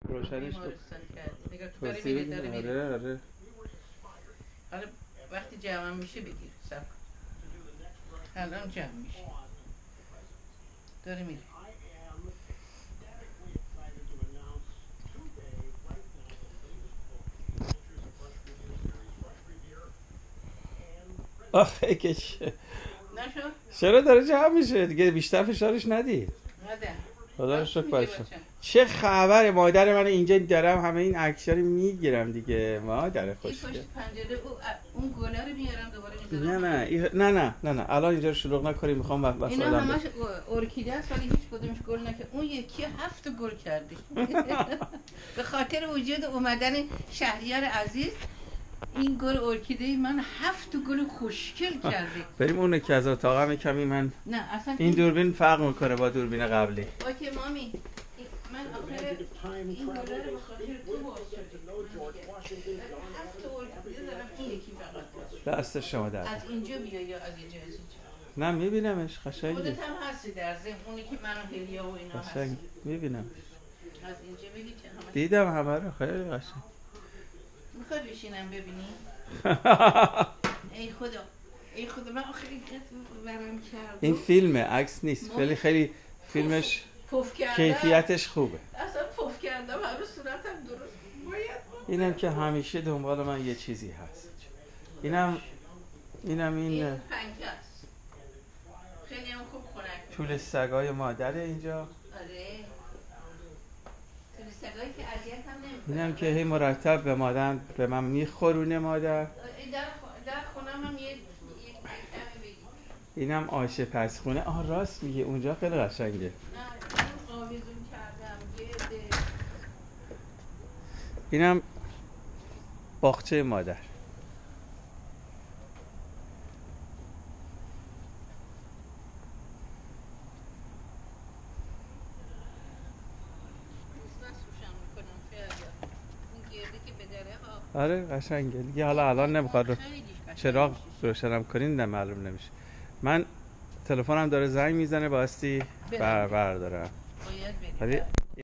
روشنش کن. بیمارستان کرد. نگاه که داره توصیه میره داره می‌کنه. میره. آره حالا وقتی جمع میشه بگیر. صبر کن. الان جمع میشه. داره میره. آخه که نشو؟ چرا داره جمع میشه دیگه، بیشتر فشارش ندی. نده. خدا رو شکر میگه برش. بچه. چه خبره مادر من، اینجا دارم همه این عکس‌ها رو میگیرم دیگه. مادر این خوشگل. پشت پنجره اون گله رو میارم دوباره نه میذارم. نه نه نه نه الان اینجا رو شلوغ نکنیم، میخوام اینا وسایلم همش بشه. ارکیده است ولی هیچ کدومش گل نکرد. اون یکی 7 گل کردی. به خاطر وجود اومدن شهریار عزیز این گل ارکیده من 7 گل خوشگل کرده. بریم اون که از اتاقم کمی من نه اصلا این دوربین فرق میکنه با دوربین قبلی. اوکی مامی من آخر این گله رو به خاطر تو باز شده. 7 ارکیده دارم این یکی فقط. دست شما درد. از اینجا بیا یا از اینجا از اینجا. نه میبینمش قشنگه. خودت هم هستی در ضمن اونی که منو هلیا و اینا هست. قشنگ میبینم. از اینجا بگی که همه دیدم همه رو، خیلی قشنگ. میخوای بشینم ببینی؟ ای خدا ای خدا من آخه ورم کرد. این فیلمه، عکس نیست. خیلی خیلی فیلمش پف کردم. کیفیتش خوبه. اصلا پف کردم همه صورتم درست باید. اینم که همیشه دنبال من یه چیزی هست. اینم این این پنکه است. خیلی هم خوب خنک. طول سگای مادره اینجا. آره. طول سگایی که اذیت هم نمی‌کنه. اینم که هی مرتب به من میخورونه مادر. در خونم هم یک کمی بگی. اینم آشه پس خونه. آه راست میگه اونجا خیلی قشنگه. نه اون آویزون کردم گرده. اینم باغچه مادر. آره قشنگه دیگه. حالا الان نمیخواد رو چراغ روشنم کنین نه معلوم نمیشه. من تلفنم داره زنگ میزنه باستی بردارم. باید ولی